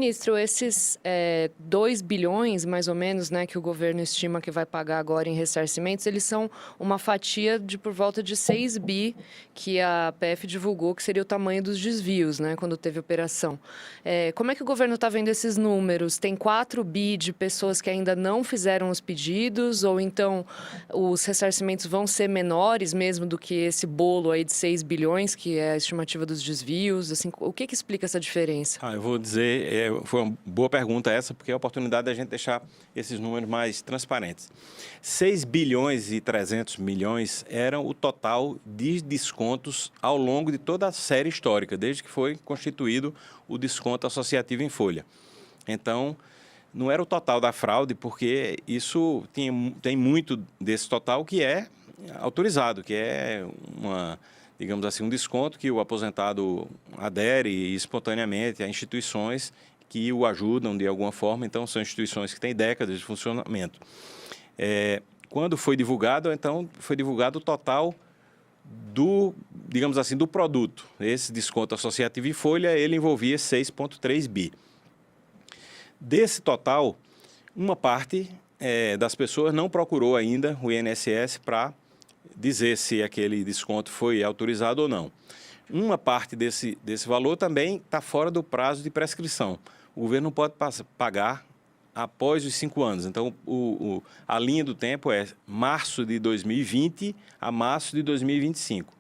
Ministro, esses 2 bilhões, mais ou menos, né, que o governo estima que vai pagar agora em ressarcimentos, eles são uma fatia de por volta de 6 bi, que a PF divulgou que seria o tamanho dos desvios, né, quando teve operação. Como é que o governo está vendo esses números? Tem 4 bi de pessoas que ainda não fizeram os pedidos, ou então os ressarcimentos vão ser menores mesmo do que esse bolo aí de 6 bilhões, que é a estimativa dos desvios? Assim, o que explica essa diferença? Eu vou dizer, foi uma boa pergunta essa, porque é a oportunidade da gente deixar esses números mais transparentes. 6 bilhões e 300 milhões eram o total de descontos ao longo de toda a série histórica, desde que foi constituído o desconto associativo em folha. Então, não era o total da fraude, porque isso tem muito desse total que é autorizado, que é digamos assim, um desconto que o aposentado adere espontaneamente a instituições que o ajudam de alguma forma. Então, são instituições que têm décadas de funcionamento. Quando foi divulgado, então, foi divulgado o total digamos assim, do produto. Esse desconto associativo em folha, ele envolvia 6,3 bi. Desse total, uma parte das pessoas não procurou ainda o INSS para dizer se aquele desconto foi autorizado ou não. Uma parte desse valor também está fora do prazo de prescrição. O governo não pode pagar após os 5 anos. Então, a linha do tempo é março de 2020 a março de 2025.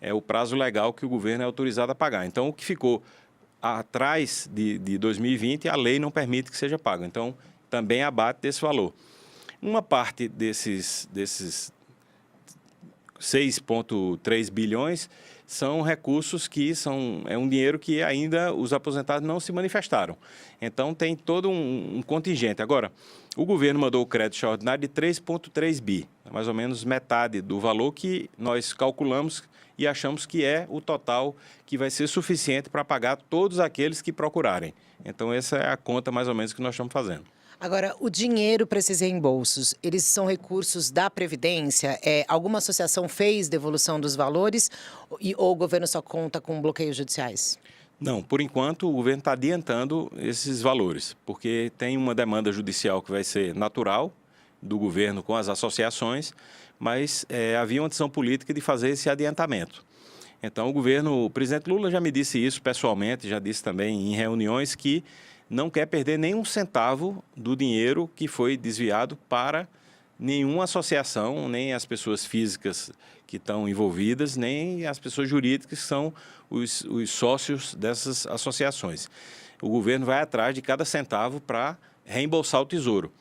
É o prazo legal que o governo é autorizado a pagar. Então, o que ficou atrás de 2020, a lei não permite que seja pago. Então, também abate desse valor. Uma parte desses 6,3 bilhões são recursos que é um dinheiro que ainda os aposentados não se manifestaram. Então, tem todo um contingente. Agora, o governo mandou o crédito extraordinário de 3,3 bi, mais ou menos metade do valor que nós calculamos e achamos que é o total que vai ser suficiente para pagar todos aqueles que procurarem. Então, essa é a conta mais ou menos que nós estamos fazendo. Agora, o dinheiro para esses reembolsos, eles são recursos da Previdência? Alguma associação fez devolução dos valores ou o governo só conta com bloqueios judiciais? Não, por enquanto o governo está adiantando esses valores, porque tem uma demanda judicial que vai ser natural do governo com as associações, mas havia uma decisão política de fazer esse adiantamento. Então o presidente Lula já me disse isso pessoalmente, já disse também em reuniões que não quer perder nenhum centavo do dinheiro que foi desviado para nenhuma associação, nem as pessoas físicas que estão envolvidas, nem as pessoas jurídicas que são os sócios dessas associações. O governo vai atrás de cada centavo para reembolsar o Tesouro.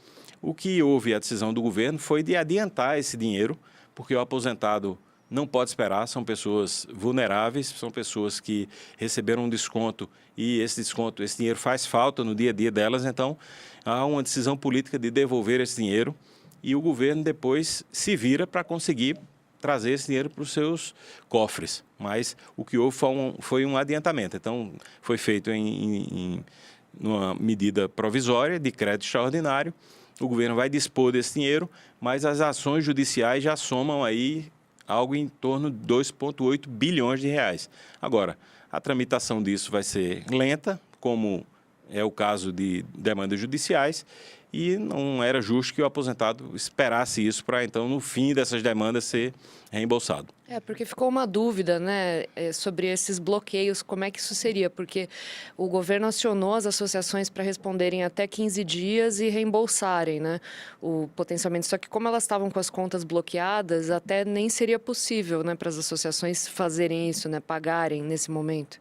O que houve a decisão do governo foi de adiantar esse dinheiro, porque o aposentado não pode esperar, são pessoas vulneráveis, são pessoas que receberam um desconto e esse dinheiro faz falta no dia a dia delas, então há uma decisão política de devolver esse dinheiro e o governo depois se vira para conseguir trazer esse dinheiro para os seus cofres. Mas o que houve foi um adiantamento, então foi feito numa medida provisória de crédito extraordinário, o governo vai dispor desse dinheiro, mas as ações judiciais já somam aí algo em torno de 2,8 bilhões de reais. Agora, a tramitação disso vai ser lenta, como é o caso de demandas judiciais, e não era justo que o aposentado esperasse isso para, então, no fim dessas demandas, ser reembolsado. Porque ficou uma dúvida, né, sobre esses bloqueios, como é que isso seria? Porque o governo acionou as associações para responderem até 15 dias e reembolsarem, né, potencialmente. Só que como elas estavam com as contas bloqueadas, até nem seria possível, né, para as associações fazerem isso, né, pagarem nesse momento.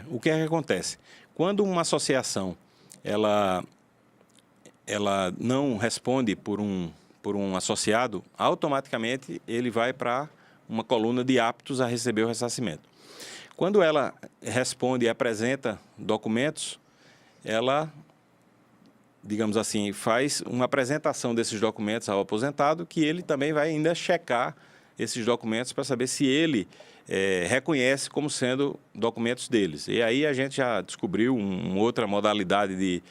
O que é que acontece? Quando uma associação, ela não responde por um associado, automaticamente ele vai para uma coluna de aptos a receber o ressarcimento. Quando ela responde e apresenta documentos, ela, digamos assim, faz uma apresentação desses documentos ao aposentado, que ele também vai ainda checar esses documentos para saber se ele reconhece como sendo documentos deles. E aí a gente já descobriu uma outra modalidade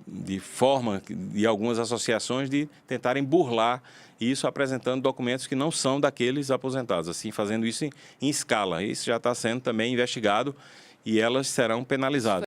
de forma de algumas associações de tentarem burlar isso apresentando documentos que não são daqueles aposentados, assim, fazendo isso em escala. Isso já está sendo também investigado e elas serão penalizadas.